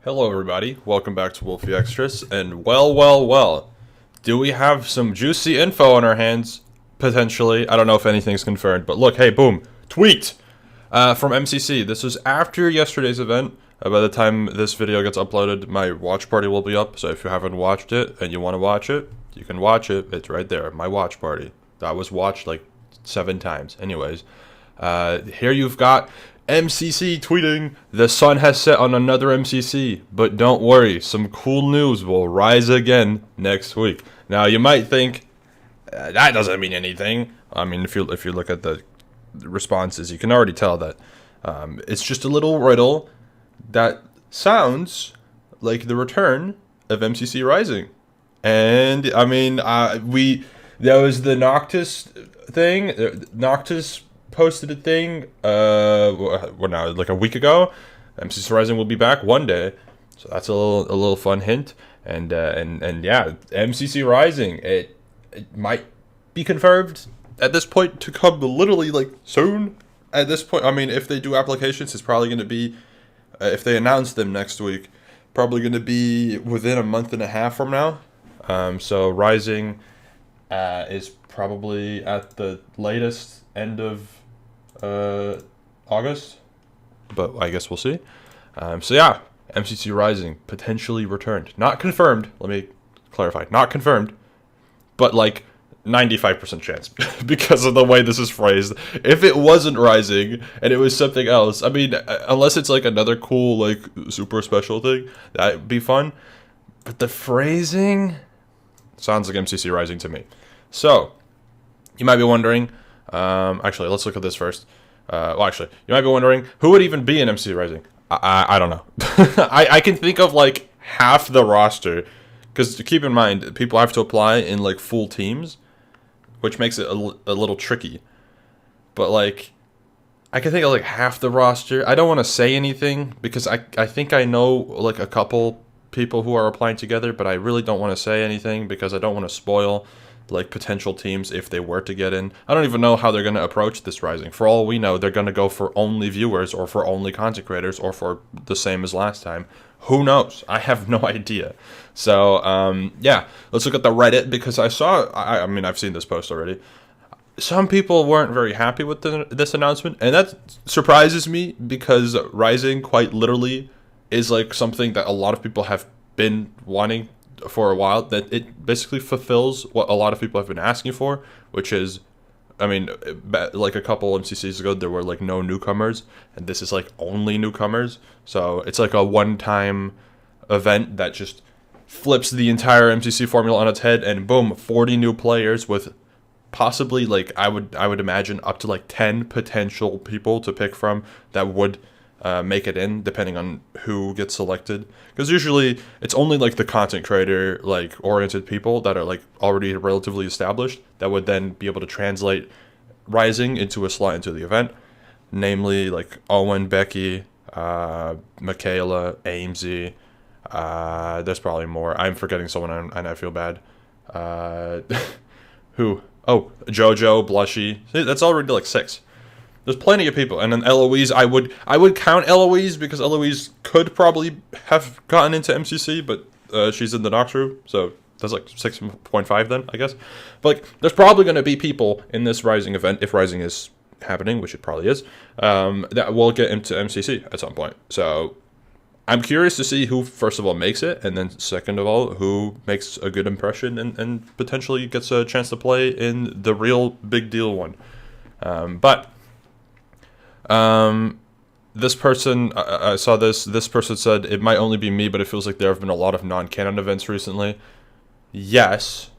Hello everybody, welcome back to Wolfeei Extras, and well, do we have some juicy info on our hands? Potentially. I don't know if anything's confirmed, but look, hey, boom, tweet from MCC. This was after yesterday's event. By the time this video gets uploaded, my watch party will be up, so if you haven't watched it and you want to watch it, you can watch it. It's right there, my watch party. That was watched like 7 times. Anyways, here you've got MCC tweeting, the sun has set on another MCC, but don't worry, some cool news will rise again next week. Now, you might think, that doesn't mean anything. I mean, if you look at the responses, you can already tell that it's just a little riddle that sounds like the return of MCC Rising. And, I mean, there was the Noctis thing, Noctis posted a thing, like a week ago. MCC Rising will be back one day, so that's a little fun hint. And yeah, MCC Rising, it might be confirmed at this point to come literally like soon. At this point, I mean, if they do applications, it's probably going to be, if they announce them next week, probably going to be within a month and a half from now. So Rising is probably at the latest end of August, but I guess we'll see. So yeah, MCC Rising potentially returned. Not confirmed, let me clarify. Not confirmed, but like 95% chance because of the way this is phrased. If it wasn't Rising and it was something else, I mean, unless it's like another cool, like super special thing, that'd be fun. But the phrasing sounds like MCC Rising to me. So, you might be wondering, actually, let's look at this first. You might be wondering, who would even be in MCC Rising? I don't know. I can think of like half the roster, because keep in mind, people have to apply in like full teams, which makes it a little tricky. But like, I can think of like half the roster. I don't want to say anything, because I think I know like a couple people who are applying together, but I really don't want to say anything because I don't want to spoil like potential teams if they were to get in. I don't even know how they're going to approach this Rising. For all we know, they're going to go for only viewers or for only content creators or for the same as last time. Who knows? I have no idea. So, yeah, let's look at the Reddit, because I mean, I've seen this post already. Some people weren't very happy with this announcement, and that surprises me because Rising quite literally is like something that a lot of people have been wanting for a while, that it basically fulfills what a lot of people have been asking for, which is, I mean, like a couple MCCs ago, there were like no newcomers, and this is like only newcomers. So it's like a one-time event that just flips the entire MCC formula on its head, and boom, 40 new players with possibly like I would imagine up to like 10 potential people to pick from that would make it in, depending on who gets selected, because usually it's only like the content creator like oriented people that are like already relatively established that would then be able to translate Rising into a slot into the event, namely like Owen, Becky, Michaela, Amesy. There's probably more. I'm forgetting someone and I feel bad. Who? Oh, Jojo, Blushy. See, that's already like 6. There's plenty of people, and then Eloise, I would count Eloise, because Eloise could probably have gotten into MCC, but she's in the Nox room, so that's like 6.5 then, I guess. But like, there's probably going to be people in this Rising event, if Rising is happening, which it probably is, that will get into MCC at some point. So I'm curious to see who, first of all, makes it, and then second of all, who makes a good impression and potentially gets a chance to play in the real big deal one. This person, I saw this person said, it might only be me, but it feels like there have been a lot of non-canon events recently. Yes,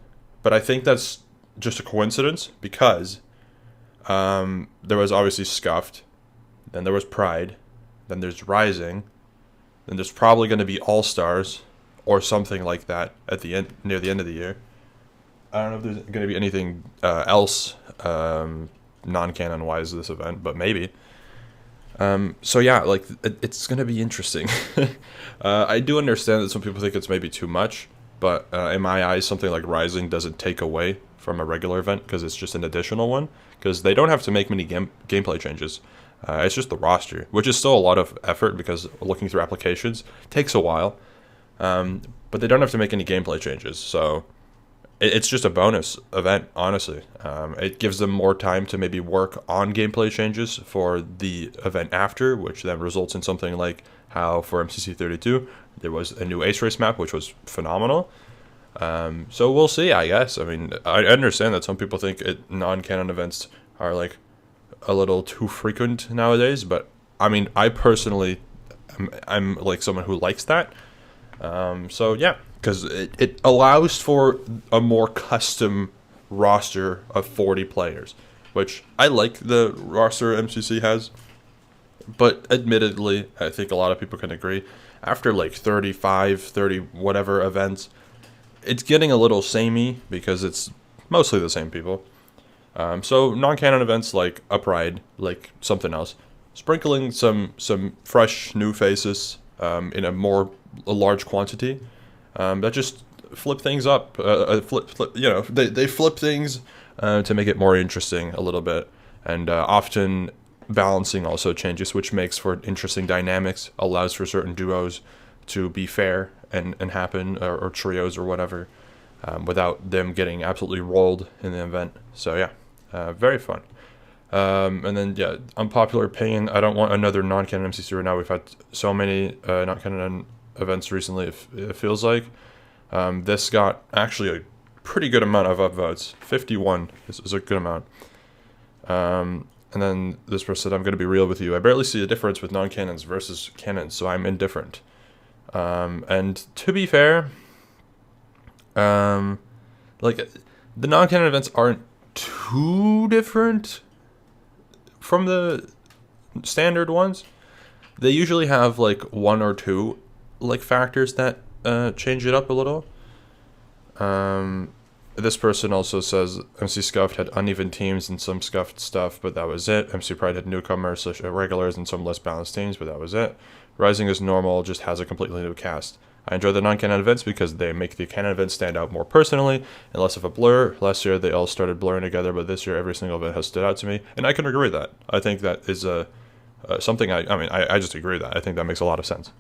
but I think that's just a coincidence, because there was obviously Scuffed, then there was Pride, then there's Rising, then there's probably going to be All-Stars, or something like that at the end, near the end of the year. I don't know if there's going to be anything else non-canon wise this event, but maybe. So yeah, like it's gonna be interesting. I do understand that some people think it's maybe too much, but in my eyes, something like Rising doesn't take away from a regular event, because it's just an additional one, because they don't have to make many gameplay changes. It's just the roster, which is still a lot of effort because looking through applications takes a while. But they don't have to make any gameplay changes, so it's just a bonus event, honestly. It gives them more time to maybe work on gameplay changes for the event after, which then results in something like how for MCC 32 there was a new Ace Race map, which was phenomenal. So we'll see, I guess. I mean, I understand that some people think non-canon events are like a little too frequent nowadays, but I mean, I personally, I'm like someone who likes that. So yeah, because it allows for a more custom roster of 40 players, which I like the roster MCC has. But admittedly, I think a lot of people can agree, after like 35, 30 whatever events, it's getting a little samey because it's mostly the same people. So non-canon events like a Pride, like something else, sprinkling some fresh new faces in a large quantity, that just flip things up. They flip things to make it more interesting a little bit, and often balancing also changes, which makes for interesting dynamics, allows for certain duos to be fair and happen, or trios or whatever, without them getting absolutely rolled in the event. So yeah, very fun. And then yeah, Unpopular opinion. I don't want another non-canon MCC right now. We've had so many non-canon events recently. It feels like this got actually a pretty good amount of upvotes. 51 is a good amount. And then this person said, "I'm going to be real with you. I barely see a difference with non-canons versus canons, so I'm indifferent." And to be fair, like the non-canon events aren't too different from the standard ones. They usually have like one or two like factors that change it up a little. This person also says MC Scuffed had uneven teams and some scuffed stuff, but that was it. MC Pride had newcomers, regulars, and some less balanced teams, but that was it. Rising is normal, just has a completely new cast. I enjoy the non-canon events because they make the canon events stand out more personally and less of a blur. Last year they all started blurring together, but this year every single event has stood out to me, and I can agree with that. I think that is something I just agree with that. I think that makes a lot of sense.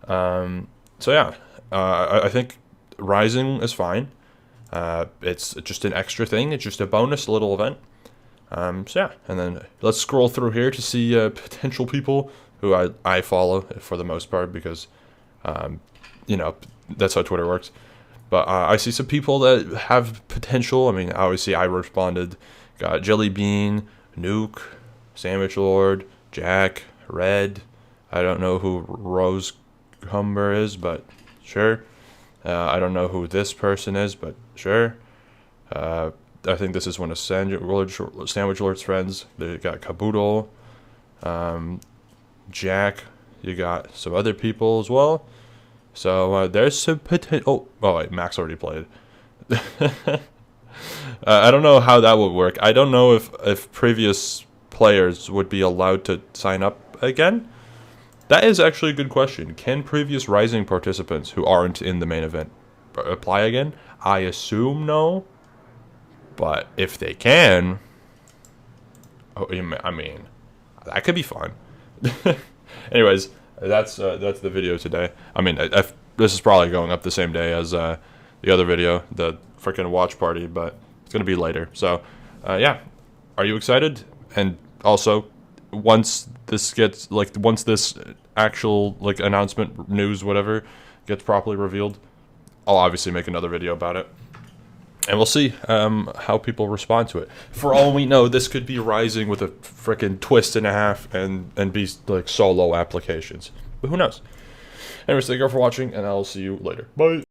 So yeah, I think Rising is fine. It's just an extra thing. It's just a bonus little event. So yeah, and then let's scroll through here to see potential people who I follow for the most part because, that's how Twitter works. But I see some people that have potential. I mean, obviously I responded. Got Jelly Bean, Nuke, Sandwich Lord, Jack, Red. I don't know who Rose Humber is, but sure. I don't know who this person is, but sure. I think this is one of Sandwich Lord's friends. They got Caboodle, Jack. You got some other people as well. So there's some potential. Oh wait, Max already played. I don't know how that would work. I don't know if previous players would be allowed to sign up again. That is actually a good question. Can previous Rising participants who aren't in the main event apply again? I assume no. But if they can, I mean, that could be fun. Anyways, that's the video today. I mean, this is probably going up the same day as the other video, the freaking watch party, but it's gonna be later. So, yeah, are you excited? And also, once this actual like announcement, news, whatever, gets properly revealed, I'll obviously make another video about it. And we'll see how people respond to it. For all we know, this could be Rising with a freaking twist and a half and be like solo applications. But who knows? Anyways, thank you all for watching, and I'll see you later. Bye.